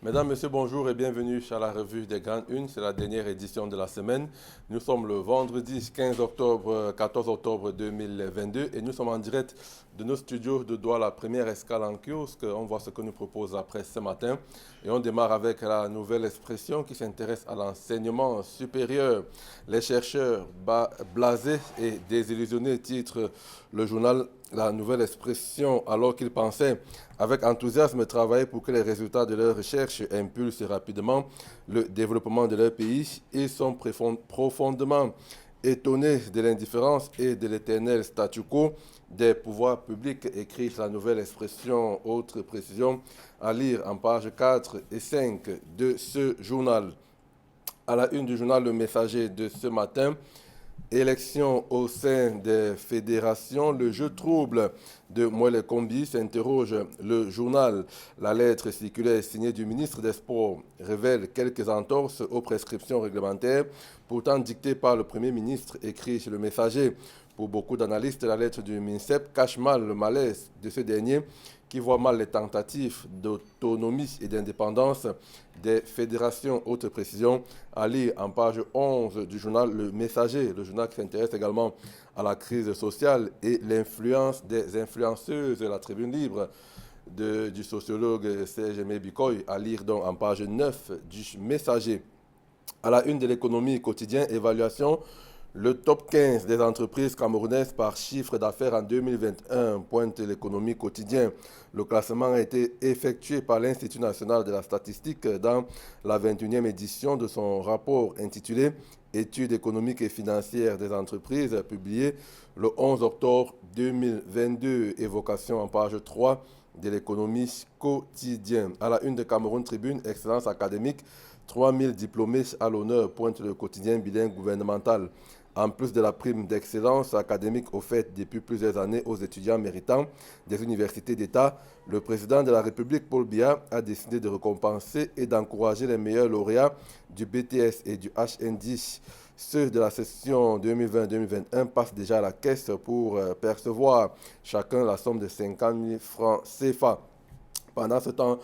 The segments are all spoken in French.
Mesdames, Messieurs, bonjour et bienvenue à la revue des Grandes Unes. C'est la dernière édition de la semaine. Nous sommes le vendredi 15 octobre, 14 octobre 2022 et nous sommes en direct de nos studios de Douala, la première escale en kiosque. On voit ce que nous propose la presse ce matin et on démarre avec la nouvelle expression qui s'intéresse à l'enseignement supérieur. Les chercheurs blasés et désillusionnés, titre le journal La Nouvelle Expression, alors qu'ils pensaient avec enthousiasme travailler pour que les résultats de leurs recherches impulsent rapidement le développement de leur pays. Ils sont profondément étonnés de l'indifférence et de l'éternel statu quo des pouvoirs publics, écrit La Nouvelle Expression. Autre précision à lire en pages 4 et 5 de ce journal. À la une du journal Le Messager de ce matin, élection au sein des fédérations, le jeu trouble de Moelle Kombi s'interroge le journal. La lettre circulaire signée du ministre des Sports révèle quelques entorses aux prescriptions réglementaires, pourtant dictées par le Premier ministre, écrit chez Le Messager. Pour beaucoup d'analystes, la lettre du MINSEP cache mal le malaise de ce dernier qui voit mal les tentatives d'autonomie et d'indépendance des fédérations. Autre précision à lire en page 11 du journal Le Messager, le journal qui s'intéresse également à la crise sociale et l'influence des influenceuses. La tribune libre du sociologue Serge Aimé Bikoy, à lire donc en page 9 du Messager. À la une de l'économie quotidien, évaluation. Le top 15 des entreprises camerounaises par chiffre d'affaires en 2021 pointe l'économie quotidien. Le classement a été effectué par l'Institut national de la statistique dans la 21e édition de son rapport intitulé Études économiques et financières des entreprises, publié le 11 octobre 2022. Évocation en page 3 de l'économie quotidien. À la une de Cameroun Tribune, excellence académique, 3000 diplômés à l'honneur, pointe le quotidien bilingue gouvernemental. En plus de la prime d'excellence académique offerte depuis plusieurs années aux étudiants méritants des universités d'État, le président de la République, Paul Biya, a décidé de récompenser et d'encourager les meilleurs lauréats du BTS et du HND. Ceux de la session 2020-2021 passent déjà à la caisse pour percevoir chacun la somme de 50 000 francs CFA. Pendant ce temps,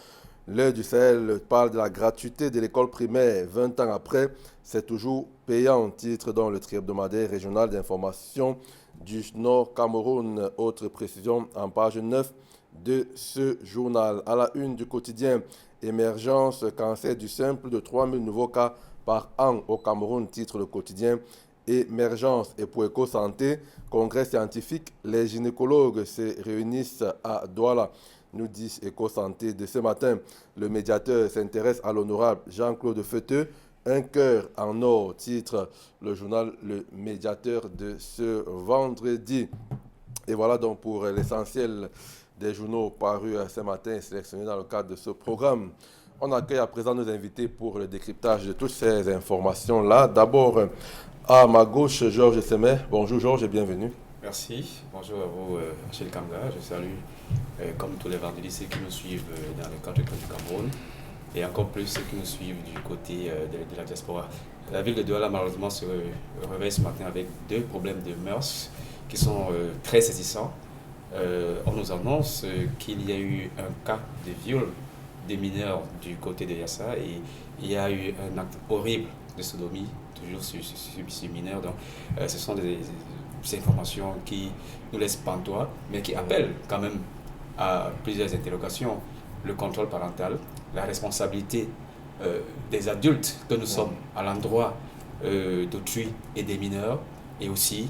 l'heure du Sahel parle de la gratuité de l'école primaire. 20 ans après, c'est toujours payant. Titre dans le tri-hebdomadaire régional d'information du Nord Cameroun. Autre précision en page 9 de ce journal. À la une du quotidien, émergence cancer du sein, plus de 3000 nouveaux cas par an au Cameroun. Titre le quotidien. Émergence et pour Éco-Santé, congrès scientifique, les gynécologues se réunissent à Douala, nous dit Éco-Santé de ce matin. Le médiateur s'intéresse à l'honorable Jean-Claude Feuteux, un cœur en or, titre le journal Le Médiateur de ce vendredi. Et voilà donc pour l'essentiel des journaux parus ce matin et sélectionnés dans le cadre de ce programme. On accueille à présent nos invités pour le décryptage de toutes ces informations-là. D'abord, à ma gauche, Georges Semet. Bonjour Georges et bienvenue. Merci. Bonjour à vous, Achille Kamga. Je salue, comme tous les vendredis, ceux qui nous suivent dans les cadres du Cameroun et encore plus ceux qui nous suivent du côté de la diaspora. La ville de Douala, malheureusement, se réveille ce matin avec deux problèmes de mœurs qui sont très saisissants. On nous annonce qu'il y a eu un cas de viol des mineurs du côté de Yassa et il y a eu un acte horrible de sodomie, toujours sur ces mineurs. Donc, ce sont des informations qui nous laissent pantois, mais qui appellent quand même à plusieurs interrogations. Le contrôle parental, la responsabilité des adultes que nous sommes à l'endroit d'autrui et des mineurs, et aussi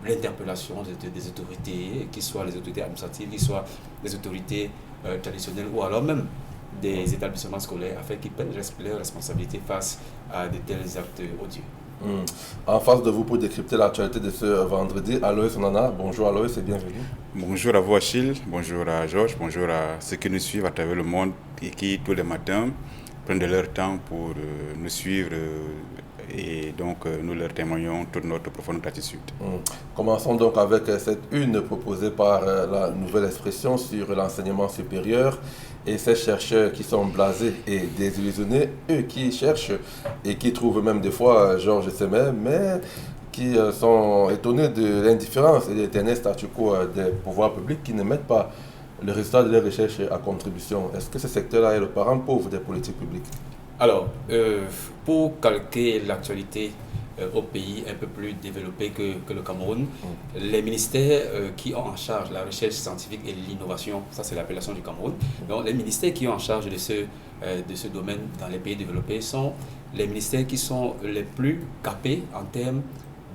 l'interpellation des autorités, qu'ils soient les autorités administratives, qu'ils soient les autorités traditionnelles ou alors même des établissements scolaires, afin qu'ils prennent leurs responsabilités face à de tels actes odieux. En face de vous pour décrypter l'actualité de ce vendredi, Aloïs Onana. Bonjour Aloïs et bienvenue. Bonjour à vous Achille, bonjour à Georges, bonjour à ceux qui nous suivent à travers le monde et qui tous les matins prennent de leur temps pour nous suivre et donc nous leur témoignons toute notre profonde gratitude. Commençons donc avec cette une proposée par la Nouvelle Expression sur l'enseignement supérieur et ces chercheurs qui sont blasés et désillusionnés, eux qui cherchent et qui trouvent même des fois Georges Semet, mais qui sont étonnés de l'indifférence et de l'éternel statu quo des pouvoirs publics qui ne mettent pas le résultat de leurs recherches à contribution. Est-ce que ce secteur-là est le parent pauvre des politiques publiques? Alors, pour calquer l'actualité au pays un peu plus développé que le Cameroun, les ministères qui ont en charge la recherche scientifique et l'innovation, ça c'est l'appellation du Cameroun, donc les ministères qui ont en charge de ce domaine dans les pays développés sont les ministères qui sont les plus capés en termes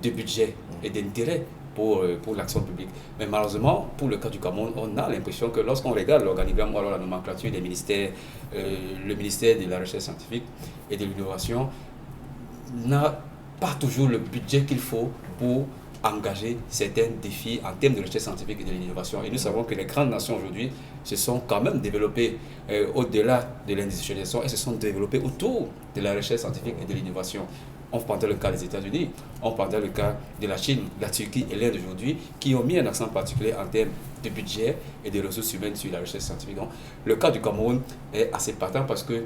de budget et d'intérêt pour l'action publique. Mais malheureusement, pour le cas du Cameroun, on a l'impression que lorsqu'on regarde l'organigramme ou alors la nomenclature des ministères, le ministère de la recherche scientifique et de l'innovation n'a pas toujours le budget qu'il faut pour engager certains défis en termes de recherche scientifique et de l'innovation. Et nous savons que les grandes nations aujourd'hui se sont quand même développées au-delà de l'industrialisation et se sont développées autour de la recherche scientifique et de l'innovation. On prendrait le cas des États-Unis, on prendrait le cas de la Chine, la Turquie et l'Inde aujourd'hui, qui ont mis un accent particulier en termes de budget et de ressources humaines sur la recherche scientifique. Donc, le cas du Cameroun est assez partant parce que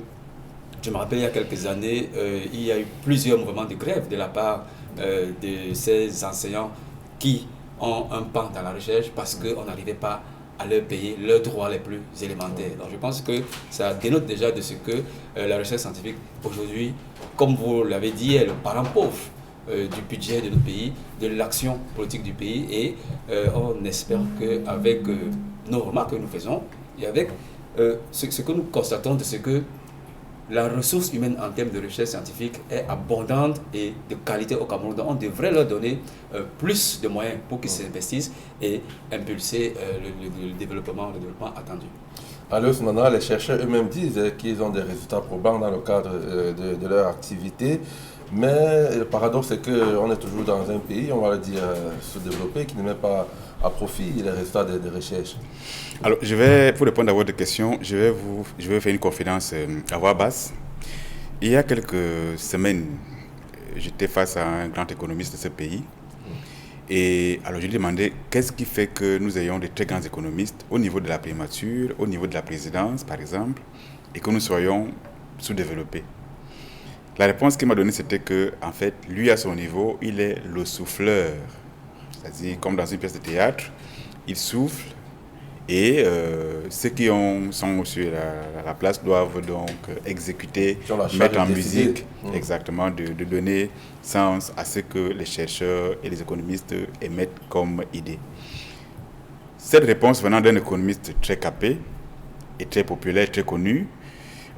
je me rappelle il y a quelques années, il y a eu plusieurs mouvements de grève de la part de ces enseignants qui ont un pan dans la recherche parce qu'on n'arrivait pas à leur payer leurs droits les plus élémentaires. Donc je pense que ça dénote déjà de ce que la recherche scientifique aujourd'hui, comme vous l'avez dit, est le parent pauvre du budget de notre pays, de l'action politique du pays, et on espère qu'avec nos remarques que nous faisons et avec ce que nous constatons de ce que la ressource humaine en termes de recherche scientifique est abondante et de qualité au Cameroun. Donc on devrait leur donner plus de moyens pour qu'ils s'investissent et impulser le développement attendu. Alors, Soumana, les chercheurs eux-mêmes disent qu'ils ont des résultats probants dans le cadre de leur activité. Mais le paradoxe, c'est qu'on est toujours dans un pays, on va le dire, sous-développé, qui ne met pas à profit les résultats des recherches. Alors, pour répondre à votre question, je vais faire une confidence à voix basse. Il y a quelques semaines, j'étais face à un grand économiste de ce pays. Et alors, je lui demandais qu'est-ce qui fait que nous ayons de très grands économistes au niveau de la primature, au niveau de la présidence, par exemple, et que nous soyons sous-développés. La réponse qu'il m'a donnée, c'était que, en fait, lui, à son niveau, il est le souffleur. C'est-à-dire, comme dans une pièce de théâtre, il souffle et ceux qui sont sur la place doivent donc exécuter, mettre en musique, exactement, de donner sens à ce que les chercheurs et les économistes émettent comme idée. Cette réponse venant d'un économiste très capé et très populaire, très connu,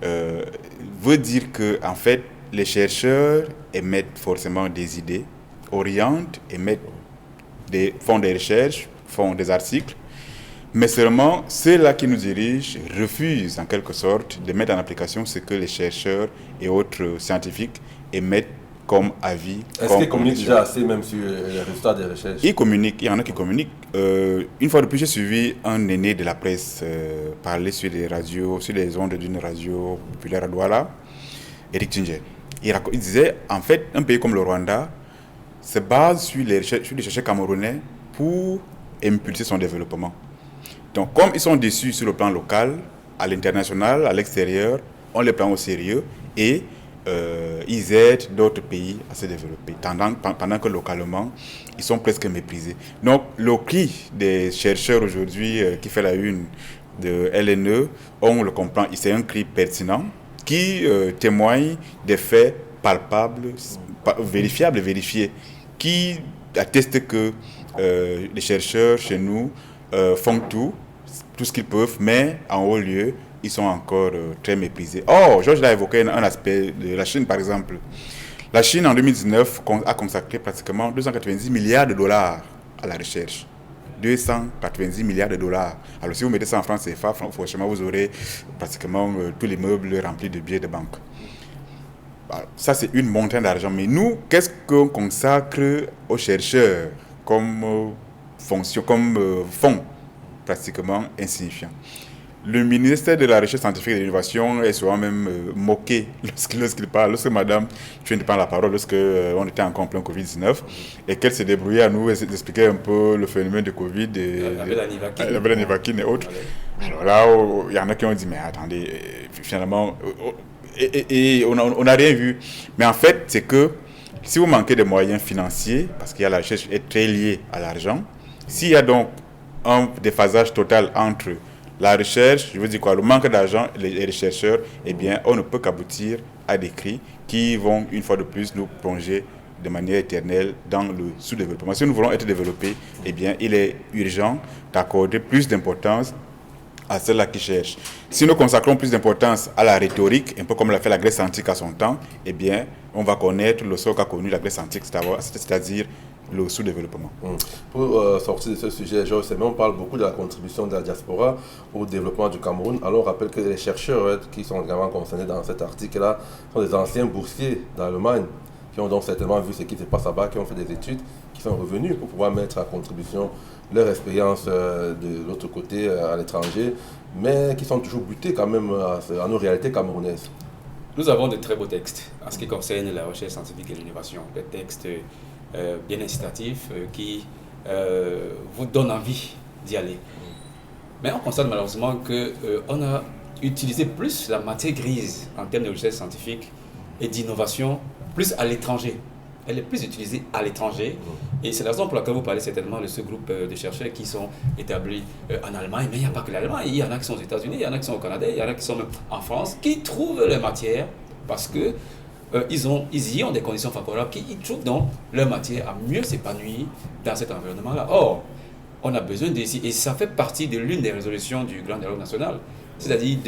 veut dire que, en fait, les chercheurs émettent forcément des idées, orientent, font des recherches, font des articles, mais seulement ceux-là qui nous dirigent refusent en quelque sorte de mettre en application ce que les chercheurs et autres scientifiques émettent comme avis. Est-ce qu'ils communiquent déjà assez même sur les résultats des recherches? Ils communiquent, il y en a qui communiquent. Une fois de plus, j'ai suivi un aîné de la presse parler sur les radios, sur les ondes d'une radio populaire à Douala, Eric Tinger. Il disait, en fait, un pays comme le Rwanda se base sur les chercheurs camerounais pour impulser son développement. Donc, comme ils sont déçus sur le plan local, à l'international, à l'extérieur, on les prend au sérieux et ils aident d'autres pays à se développer, pendant que localement, ils sont presque méprisés. Donc, le cri des chercheurs aujourd'hui qui fait la une de LNE, on le comprend, c'est un cri pertinent qui témoigne des faits palpables, vérifiables et vérifiés, qui attestent que les chercheurs chez nous font tout ce qu'ils peuvent, mais en haut lieu, ils sont encore très méprisés. Oh, Georges l'a évoqué un aspect de la Chine, par exemple. La Chine, en 2019, a consacré pratiquement 290 milliards de dollars à la recherche. 290 milliards de dollars. Alors, si vous mettez ça en France CFA, franchement, vous aurez pratiquement tous les meubles remplis de billets de banque. Ça, c'est une montagne d'argent. Mais nous, qu'est-ce qu'on consacre aux chercheurs comme fonction, comme fonds pratiquement insignifiant? Le ministère de la Recherche scientifique et de l'Innovation est souvent même moqué lorsqu'il parle, lorsque Madame Chuen prend la parole, lorsque on était encore en plein Covid-19, et qu'elle s'est débrouillée à nous expliquer un peu le phénomène de Covid, la belle Nivaquine et autres. Alors là, il y en a qui ont dit, mais attendez, finalement, on n'a rien vu. Mais en fait, c'est que si vous manquez de moyens financiers, parce que la recherche est très liée à l'argent, s'il y a donc un déphasage total entre la recherche, je veux dire quoi, le manque d'argent, les chercheurs, eh bien, on ne peut qu'aboutir à des cris qui vont, une fois de plus, nous plonger de manière éternelle dans le sous-développement. Si nous voulons être développés, eh bien, il est urgent d'accorder plus d'importance à ceux-là qui cherchent. Si nous consacrons plus d'importance à la rhétorique, un peu comme l'a fait la Grèce antique à son temps, eh bien, on va connaître le sort qu'a connu la Grèce antique, c'est-à-dire le sous-développement. Pour sortir de ce sujet, Georges Semé, on parle beaucoup de la contribution de la diaspora au développement du Cameroun. Alors on rappelle que les chercheurs qui sont également concernés dans cet article-là sont des anciens boursiers d'Allemagne qui ont donc certainement vu ce qui se passe là-bas, qui ont fait des études, qui sont revenus pour pouvoir mettre à contribution leur expérience de l'autre côté à l'étranger, mais qui sont toujours butés quand même à nos réalités camerounaises. Nous avons de très beaux textes en ce qui concerne la recherche scientifique et l'innovation, des textes bien incitatifs qui vous donnent envie d'y aller. Mais on constate malheureusement qu'on a utilisé plus la matière grise en termes de recherche scientifique et d'innovation, plus à l'étranger. Elle est plus utilisée à l'étranger. Et c'est la raison pour laquelle vous parlez certainement de ce groupe de chercheurs qui sont établis en Allemagne. Mais il n'y a pas que l'Allemagne. Il y en a qui sont aux États-Unis, il y en a qui sont au Canada, il y en a qui sont même en France, qui trouvent les matières parce que ils y ont des conditions favorables, qui trouvent donc leur matière à mieux s'épanouir dans cet environnement-là. Or, on a besoin d'ici, et ça fait partie de l'une des résolutions du Grand Dialogue national, c'est-à-dire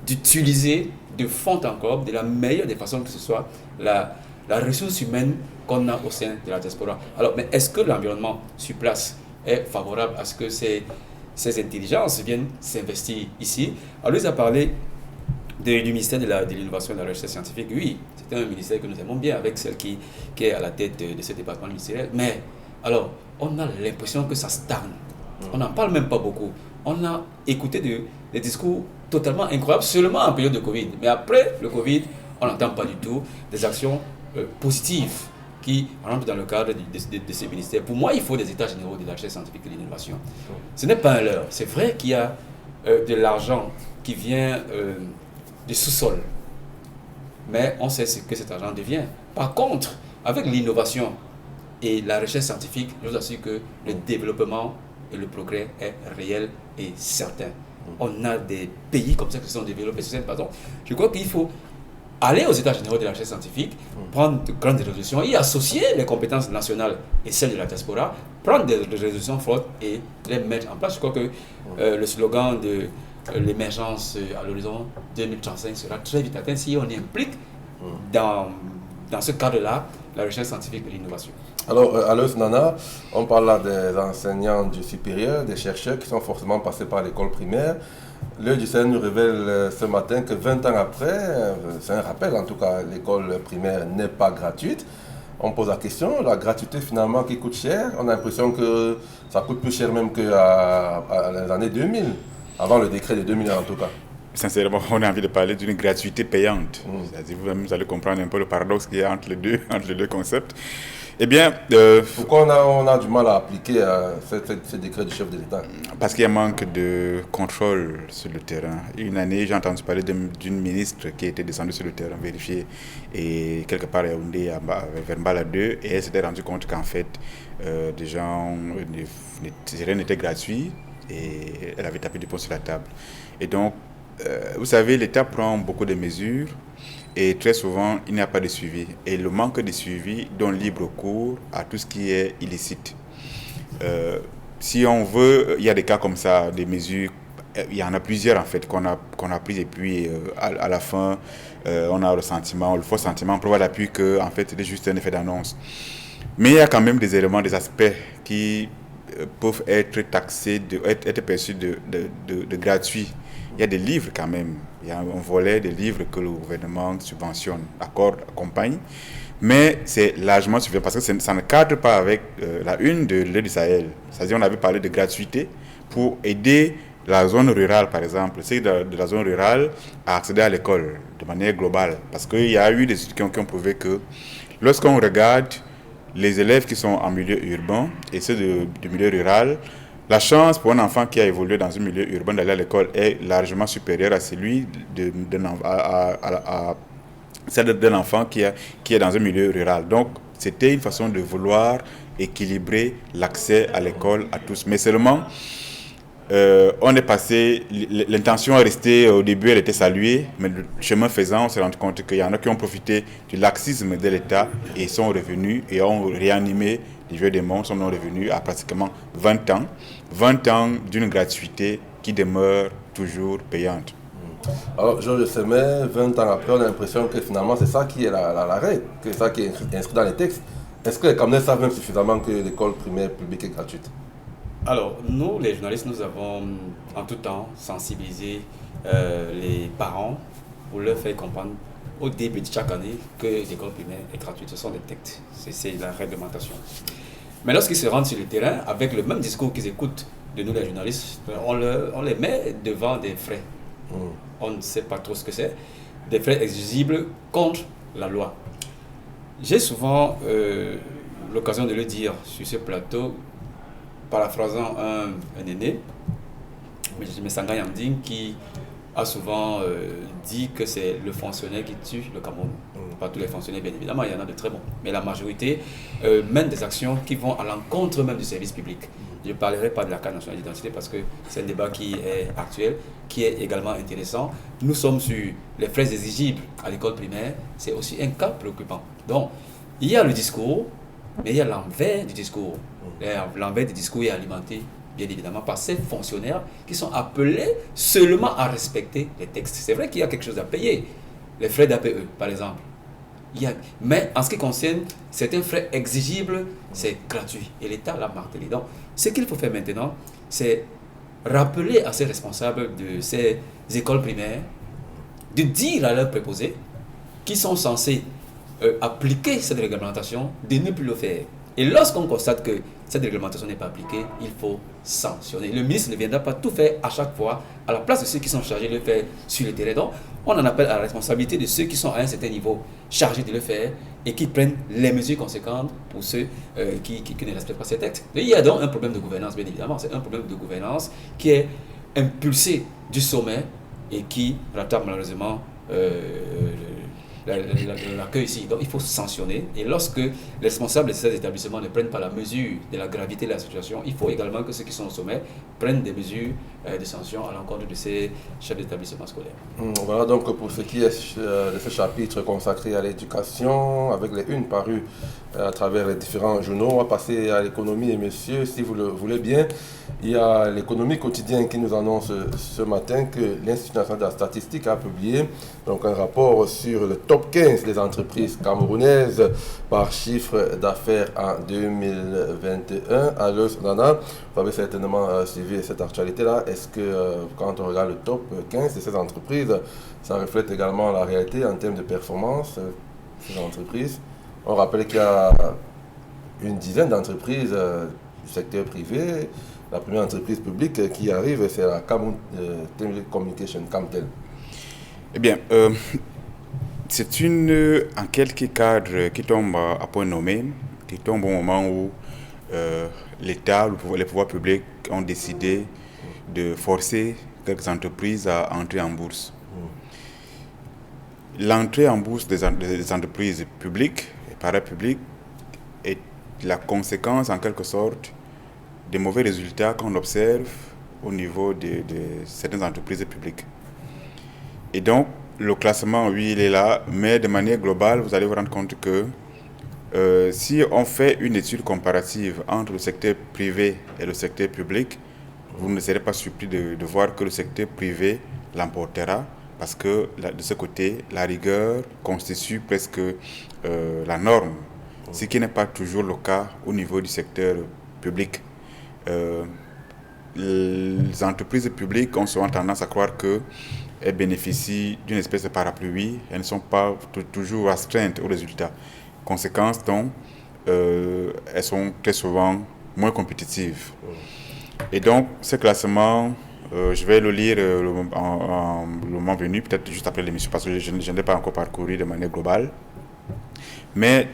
d'utiliser de fond en comble, de la meilleure des façons que ce soit, la ressource humaine qu'on a au sein de la diaspora. Alors, mais est-ce que l'environnement sur place est favorable à ce que ces intelligences viennent s'investir ici? Alors, lui a parlé du ministère de l'innovation et de la recherche scientifique. Oui, c'est un ministère que nous aimons bien, avec celle qui est à la tête de ce département ministériel. Mais, alors, on a l'impression que ça stagne. On n'en parle même pas beaucoup. On a écouté des discours totalement incroyables seulement en période de Covid. Mais après le Covid, on n'entend pas du tout des actions positives qui rentrent dans le cadre de ces ministères. Pour moi, il faut des états généraux de la recherche scientifique et de l'innovation. Ce n'est pas un leurre. C'est vrai qu'il y a de l'argent qui vient du sous-sol. Mais on sait ce que cet argent devient. Par contre, avec l'innovation et la recherche scientifique, je vous assure que le développement et le progrès est réel et certain. On a des pays comme ça qui se sont développés sur cette façon. Je crois qu'il faut aller aux états généraux de la recherche scientifique, prendre de grandes résolutions, y associer les compétences nationales et celles de la diaspora, prendre des résolutions fortes et les mettre en place. Je crois que le slogan de l'émergence à l'horizon 2035 sera très vite atteint si on implique dans ce cadre-là la recherche scientifique et l'innovation. Alors, Alois Nana, on parle là des enseignants du supérieur, des chercheurs qui sont forcément passés par l'école primaire. L'heure du CN nous révèle ce matin que 20 ans après, c'est un rappel en tout cas, l'école primaire n'est pas gratuite. On pose la question, la gratuité finalement qui coûte cher, on a l'impression que ça coûte plus cher même qu'à les années 2000, avant le décret de 2000 en tout cas. Sincèrement, on a envie de parler d'une gratuité payante. C'est-à-dire, vous allez comprendre un peu le paradoxe qu'il y a entre les deux concepts. Eh bien, pourquoi on a du mal à appliquer ce décret du chef de l'État? Parce qu'il y a un manque de contrôle sur le terrain. Une année, j'ai entendu parler d'une ministre qui était descendue sur le terrain vérifier et quelque part à Yaoundé, vers Mbala 2, et elle s'était rendue compte qu'en fait, des gens, rien n'était gratuit et elle avait tapé du poing sur la table. Et donc, vous savez, l'État prend beaucoup de mesures et très souvent, il n'y a pas de suivi. Et le manque de suivi donne libre cours à tout ce qui est illicite. Si on veut, il y a des cas comme ça, des mesures, il y en a plusieurs en fait qu'on a prises et puis à la fin, on a le faux sentiment, pour voir l'appui que en fait, c'est juste un effet d'annonce. Mais il y a quand même des éléments, des aspects qui peuvent être taxés, être perçus de gratuits. Il y a des livres quand même, il y a un volet des livres que le gouvernement subventionne, accorde, accompagne, mais c'est largement suffisant parce que ça ne cadre pas avec la une de l'Aide du Sahel. C'est-à-dire on avait parlé de gratuité pour aider la zone rurale par exemple, c'est de la zone rurale à accéder à l'école de manière globale, parce qu'il y a eu des études qui ont prouvé que lorsqu'on regarde les élèves qui sont en milieu urbain et ceux du milieu rural, la chance pour un enfant qui a évolué dans un milieu urbain d'aller à l'école est largement supérieure à celui d'un enfant qui est dans un milieu rural. Donc, c'était une façon de vouloir équilibrer l'accès à l'école à tous. Mais seulement, on est passé, l'intention est restée, au début elle était saluée, mais le chemin faisant, on s'est rendu compte qu'il y en a qui ont profité du laxisme de l'État et sont revenus et ont réanimé les jeux des mondes, sont revenus à pratiquement 20 ans. 20 ans d'une gratuité qui demeure toujours payante. Alors, Georges Semer, 20 ans après, on a l'impression que finalement c'est ça qui est la règle, que c'est ça qui est inscrit dans les textes. Est-ce que les Camerounais savent même suffisamment que l'école primaire publique est gratuite? Alors, nous, les journalistes, nous avons en tout temps sensibilisé les parents pour leur faire comprendre au début de chaque année que l'école primaire est gratuite. Ce sont des textes, c'est la réglementation. Mais lorsqu'ils se rendent sur le terrain, avec le même discours qu'ils écoutent de nous les journalistes, on les met devant des frais. On ne sait pas trop ce que c'est, des frais exigibles contre la loi. J'ai souvent l'occasion de le dire sur ce plateau, paraphrasant un aîné, M. Sanga Yanding, qui a souvent dit que c'est le fonctionnaire qui tue le Cameroun. Pas tous les fonctionnaires, bien évidemment, il y en a de très bons. Mais la majorité mène des actions qui vont à l'encontre même du service public. Je ne parlerai pas de la carte nationale d'identité parce que c'est un débat qui est actuel, qui est également intéressant. Nous sommes sur les frais exigibles à l'école primaire, c'est aussi un cas préoccupant. Donc, il y a le discours, mais il y a l'envers du discours. L'envers du discours est alimenté, bien évidemment, par ces fonctionnaires qui sont appelés seulement à respecter les textes. C'est vrai qu'il y a quelque chose à payer, les frais d'APE, par exemple. Mais en ce qui concerne certains frais exigibles, c'est gratuit. Et l'État l'a martelé. Donc, ce qu'il faut faire maintenant, c'est rappeler à ces responsables de ces écoles primaires de dire à leurs préposés qui sont censés appliquer cette réglementation de ne plus le faire. Et lorsqu'on constate que cette réglementation n'est pas appliquée, il faut sanctionner. Le ministre ne viendra pas tout faire à chaque fois à la place de ceux qui sont chargés de le faire sur le terrain. Donc, on en appelle à la responsabilité de ceux qui sont à un certain niveau chargés de le faire et qui prennent les mesures conséquentes pour ceux qui ne respectent pas ces textes. Et il y a donc un problème de gouvernance, bien évidemment. C'est un problème de gouvernance qui est impulsé du sommet et qui rattrape malheureusement l'accueil ici. Donc il faut sanctionner. Et lorsque les responsables de ces établissements ne prennent pas la mesure de la gravité de la situation, il faut également que ceux qui sont au sommet prennent des mesures de sanction à l'encontre de ces chefs d'établissement scolaires. Voilà donc pour ce qui est de ce chapitre consacré à l'éducation, avec les unes parues à travers les différents journaux. On va passer à l'économie, et messieurs, si vous le voulez bien. Il y a l'économie quotidienne qui nous annonce ce matin que l'Institut national de la statistique a publié donc un rapport sur le top 15 des entreprises camerounaises par chiffre d'affaires en 2021. Alors, Nana, vous avez certainement suivi cette actualité-là. Est-ce que quand on regarde le top 15 de ces entreprises, ça reflète également la réalité en termes de performance de ces entreprises? On rappelle qu'il y a une dizaine d'entreprises du secteur privé. La première entreprise publique qui arrive, c'est la Cameroun Telecommunication, Camtel. Eh bien, c'est en quelque cadre qui tombe à point nommé, qui tombe au moment où l'État, les pouvoirs publics ont décidé de forcer quelques entreprises à entrer en bourse. L'entrée en bourse des entreprises publiques et parapubliques est la conséquence, en quelque sorte, des mauvais résultats qu'on observe au niveau de certaines entreprises publiques. Et donc, le classement, oui, il est là, mais de manière globale, vous allez vous rendre compte que si on fait une étude comparative entre le secteur privé et le secteur public, vous ne serez pas surpris de voir que le secteur privé l'emportera, parce que de ce côté, la rigueur constitue presque la norme, ce qui n'est pas toujours le cas au niveau du secteur public. Les entreprises publiques ont souvent tendance à croire qu'elles bénéficient d'une espèce de parapluie, elles ne sont pas toujours astreintes aux résultats. Conséquence, donc, elles sont très souvent moins compétitives. Et donc, ce classement, je vais le lire le moment venu, peut-être juste après l'émission, parce que je ne l'ai pas encore parcouru de manière globale. Mais,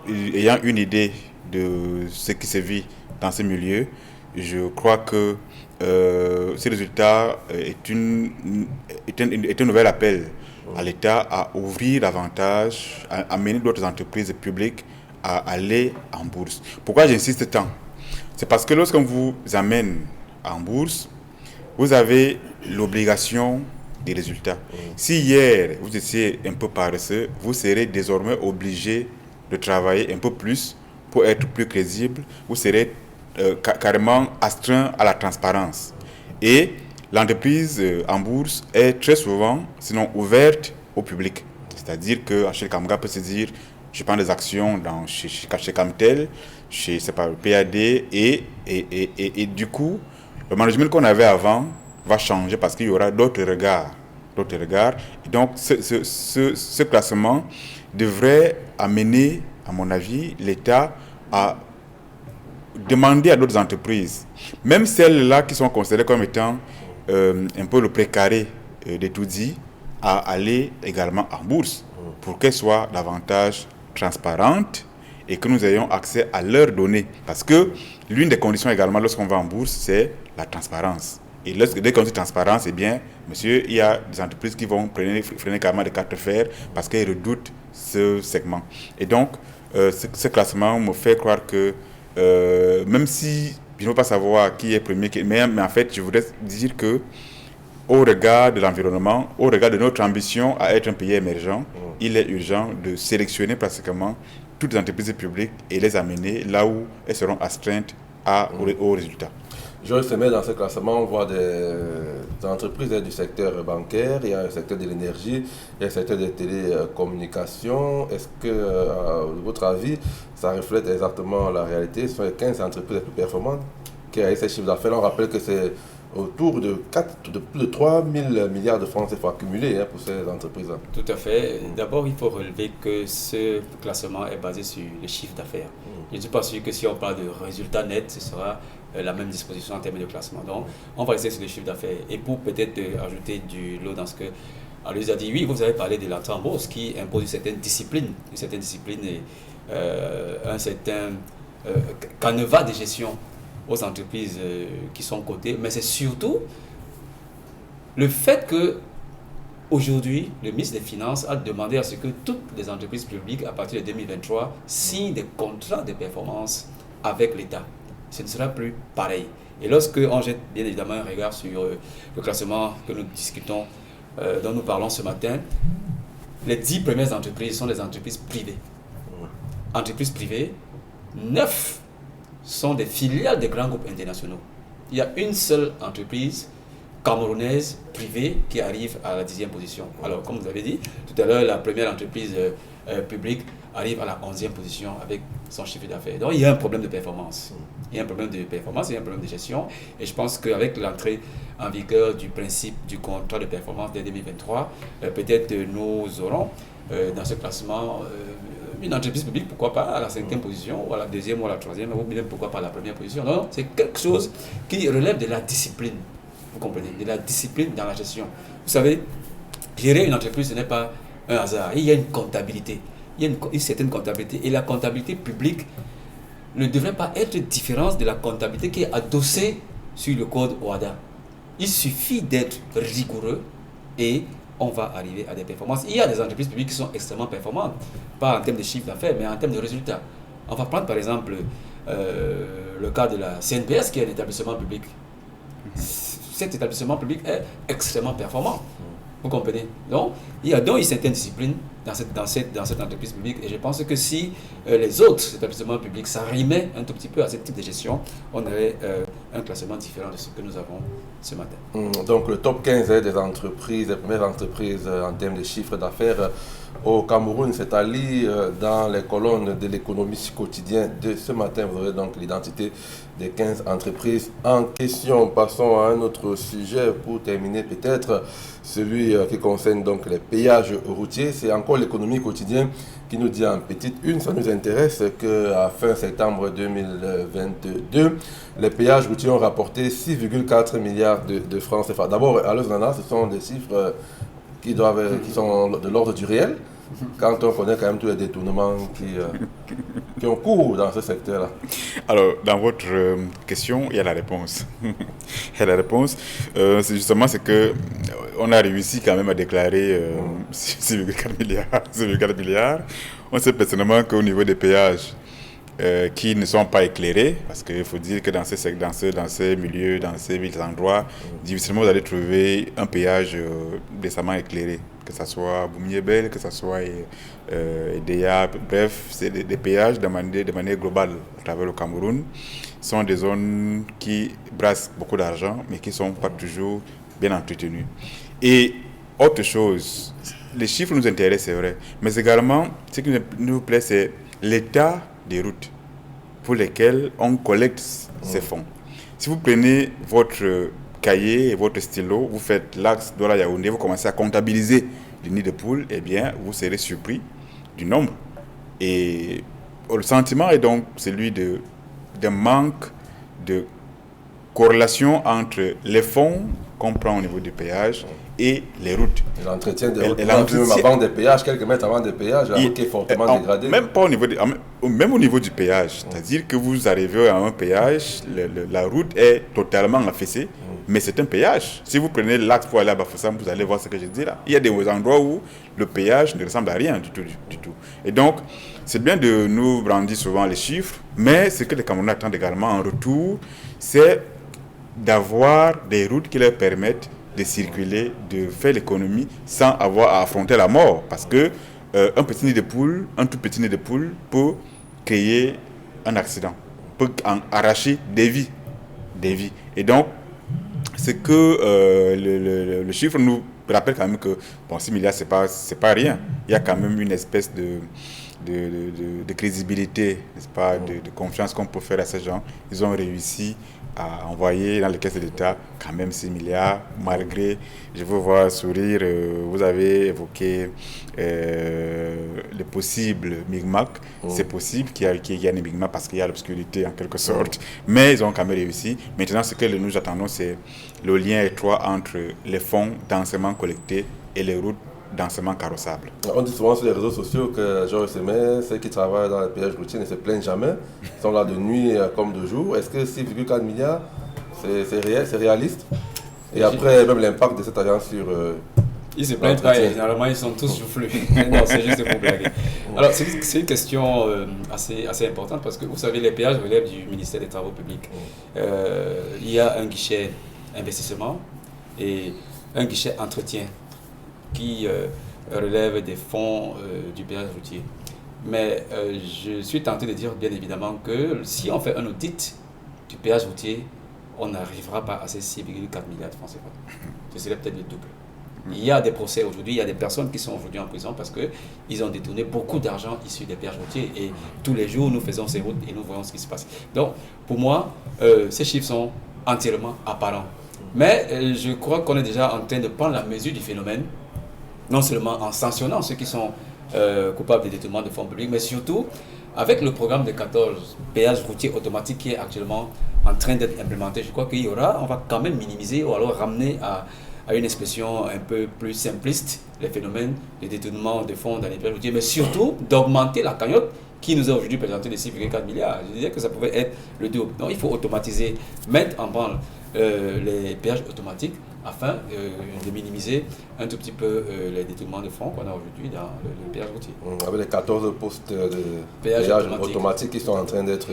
ayant une idée de ce qui se vit dans ces milieux, je crois que ce résultat est un nouvel appel à l'État à ouvrir davantage, à amener d'autres entreprises publiques à aller en bourse. Pourquoi j'insiste tant? C'est parce que lorsqu'on vous amène en bourse, vous avez l'obligation des résultats. Si hier, vous étiez un peu paresseux, vous serez désormais obligé de travailler un peu plus pour être plus crédible. Vous serez carrément astreint à la transparence. Et l'entreprise en bourse est très souvent, sinon ouverte au public. C'est-à-dire que Achille Kamga peut se dire, je prends des actions chez Camtel, chez PAD, et du coup, le management qu'on avait avant va changer parce qu'il y aura d'autres regards. Et donc, ce classement devrait amener, à mon avis, l'État à demander à d'autres entreprises, même celles-là qui sont considérées comme étant un peu le précaré de tout dit, à aller également en bourse pour qu'elles soient davantage transparentes et que nous ayons accès à leurs données. Parce que l'une des conditions également lorsqu'on va en bourse, c'est la transparence. Et dès qu'on dit transparence, eh bien, monsieur, il y a des entreprises qui vont freiner carrément des cartes de fer parce qu'elles redoutent ce segment. Et donc, ce classement me fait croire que même si je ne veux pas savoir qui est premier, mais en fait, je voudrais dire que au regard de l'environnement, au regard de notre ambition à être un pays émergent, il est urgent de sélectionner pratiquement toutes les entreprises publiques et les amener là où elles seront astreintes aux résultats. Georges Semet, dans ce classement, on voit des entreprises du secteur bancaire, il y a le secteur de l'énergie, il y a le secteur des télécommunications. Est-ce que, à votre avis, ça reflète exactement la réalité? Ce sont les 15 entreprises les plus performantes qui ont ces chiffres d'affaires. On rappelle que c'est autour de plus de 3 000 milliards de francs CFA accumulés pour ces entreprises-là. Tout à fait. D'abord, il faut relever que ce classement est basé sur les chiffres d'affaires. Je ne suis pas sûr que si on parle de résultats nets, ce sera la même disposition en termes de classement. Donc, on va rester sur les chiffres d'affaires. Et pour peut-être ajouter du lot dans ce que Aloïse a dit, oui, vous avez parlé de l'entrée en bourse qui impose une certaine discipline et un certain canevas de gestion aux entreprises qui sont cotées, mais c'est surtout le fait que aujourd'hui, le ministre des Finances a demandé à ce que toutes les entreprises publiques, à partir de 2023, signent des contrats de performance avec l'État. Ce ne sera plus pareil. Et lorsque on jette bien évidemment un regard sur le classement que nous discutons, dont nous parlons ce matin, les 10 premières entreprises sont des entreprises privées. Entreprises privées, 9 sont des filiales des grands groupes internationaux. Il y a une seule entreprise camerounaise privée qui arrive à la 10e position. Alors, comme vous avez dit, tout à l'heure, la première entreprise publique arrive à la 11e position avec son chiffre d'affaires. Donc, il y a un problème de performance. Il y a un problème de performance, il y a un problème de gestion. Et je pense qu'avec l'entrée en vigueur du principe du contrat de performance dès 2023, peut-être nous aurons dans ce classement une entreprise publique, pourquoi pas à la 5e position, ou à la 2e, ou à la 3e, ou même pourquoi pas à la première position. Non, c'est quelque chose qui relève de la discipline. Vous comprenez, de la discipline dans la gestion. Vous savez, gérer une entreprise, ce n'est pas un hasard. Il y a une comptabilité. Il y a une certaine comptabilité. Et la comptabilité publique ne devrait pas être différente de la comptabilité qui est adossée sur le code OHADA. Il suffit d'être rigoureux et on va arriver à des performances. Il y a des entreprises publiques qui sont extrêmement performantes, pas en termes de chiffre d'affaires, mais en termes de résultats. On va prendre par exemple le cas de la CNPS, qui est un établissement public. Cet établissement public est extrêmement performant. Vous comprenez? Donc, il y a donc une certaine discipline dans cette entreprise publique. Et je pense que si les autres établissements publics s'arrimaient un tout petit peu à ce type de gestion, on aurait un classement différent de ce que nous avons ce matin. Donc, le top 15 des entreprises, des premières entreprises en termes de chiffre d'affaires au Cameroun, c'est à lire dans les colonnes de l'économie quotidien de ce matin. Vous aurez donc l'identité des 15 entreprises en question. Passons à un autre sujet pour terminer peut-être celui qui concerne donc les péages routiers. C'est encore l'économie quotidien qui nous dit en petite une, ça nous intéresse, qu'à fin septembre 2022, les péages routiers ont rapporté 6,4 milliards de francs CFA. D'abord, à Nana, ce sont des chiffres qui sont de l'ordre du réel, quand on connaît quand même tous les détournements qui ont cours dans ce secteur-là. Alors, dans votre question, il y a la réponse. Il y a la réponse. C'est justement ce que on a réussi quand même à déclarer 6,4 milliards. On sait personnellement qu'au niveau des péages, qui ne sont pas éclairés, parce qu'il faut dire que dans ces milieux, dans ces endroits, difficilement vous allez trouver un péage décemment éclairé, que ce soit Boumiébel, que ce soit Edea, bref, c'est des péages de manière globale à travers le Cameroun. Ce sont des zones qui brassent beaucoup d'argent, mais qui ne sont pas toujours bien entretenues. Et autre chose, les chiffres nous intéressent, c'est vrai, mais également, ce qui nous plaît, c'est l'état des routes pour lesquelles on collecte ces fonds. Si vous prenez votre cahier et votre stylo, vous faites l'axe Douala-Yaoundé, vous commencez à comptabiliser les nids de poules, eh bien, vous serez surpris du nombre. Et le sentiment est donc celui d'un manque de corrélation entre les fonds qu'on prend au niveau du péage et les routes. L'entretien des routes, même avant des péages, quelques mètres avant des péages, la route est fortement dégradée. Même au niveau du péage, c'est-à-dire que vous arrivez à un péage, la route est totalement affaissée, mais c'est un péage. Si vous prenez l'axe pour aller à Bafoussam, vous allez voir ce que je dis là. Il y a des endroits où le péage ne ressemble à rien du tout. Et donc, c'est bien de nous brandir souvent les chiffres, mais ce que les Camerounais attendent également en retour, c'est d'avoir des routes qui leur permettent de circuler, de faire l'économie sans avoir à affronter la mort. Parce que un tout petit nid de poule peut créer un accident, peut arracher des vies. Et donc, c'est que le chiffre nous rappelle quand même que 6 milliards, c'est pas rien. Il y a quand même une espèce de crédibilité, n'est-ce pas, de confiance qu'on peut faire à ces gens. Ils ont réussi à envoyer dans les caisses de l'État quand même 6 milliards, malgré, je veux voir sourire, vous avez évoqué le possible Micmac. C'est possible qu'il y ait un Micmac parce qu'il y a l'obscurité en quelque sorte, mais ils ont quand même réussi. Maintenant, ce que nous attendons, c'est le lien étroit entre les fonds densément collectés et les routes densément carrossables. On dit souvent sur les réseaux sociaux que Georges Semer, ceux qui travaillent dans les péages routiers ne se plaignent jamais. Ils sont là de nuit comme de jour. Est-ce que 6,4 milliards, c'est réel, c'est réaliste? Et après, même l'impact de cette agence sur... Ils se plaignent pas, généralement ils sont tous soufflés. Non, c'est juste pour blaguer. Alors, c'est une question assez importante parce que vous savez, les péages relèvent du ministère des Travaux publics. Il y a un guichet investissement et un guichet entretien qui relève des fonds du péage routier. Mais je suis tenté de dire bien évidemment que si on fait un audit du péage routier, on n'arrivera pas à ces 6,4 milliards de francs CFA. Ce serait peut-être le double. Il y a des procès aujourd'hui, il y a des personnes qui sont aujourd'hui en prison parce qu'ils ont détourné beaucoup d'argent issu des péages routiers et tous les jours nous faisons ces routes et nous voyons ce qui se passe. Donc pour moi, ces chiffres sont entièrement apparents. Mais je crois qu'on est déjà en train de prendre la mesure du phénomène, non seulement en sanctionnant ceux qui sont coupables de détournement de fonds publics, mais surtout avec le programme de 14 péages routiers automatiques qui est actuellement en train d'être implémenté. Je crois on va quand même minimiser ou alors ramener à une expression un peu plus simpliste les phénomènes de détournement de fonds dans les péages routiers, mais surtout d'augmenter la cagnotte qui nous a aujourd'hui présenté les 6,4 milliards. Je disais que ça pouvait être le double. Donc il faut automatiser, mettre en branle les péages automatiques afin de minimiser un tout petit peu les détournements de fonds qu'on a aujourd'hui dans le péage routier. Avec les 14 postes de péage automatiques qui sont en train d'être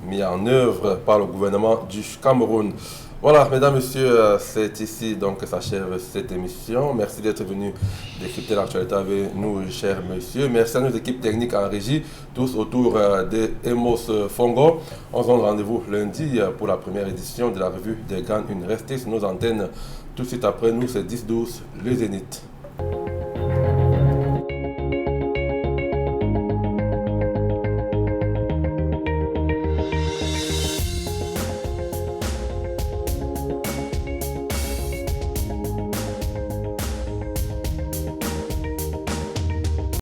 mis en œuvre par le gouvernement du Cameroun. Voilà, mesdames, messieurs, c'est ici donc que s'achève cette émission. Merci d'être venus décrypter l'actualité avec nous, chers messieurs. Merci à nos équipes techniques en régie, tous autour de Emos Fongo. On se donne rendez-vous lundi pour la première édition de la revue des GAN 1. Restez sur nos antennes. Tout de suite après nous, c'est 10-12, le Zénith.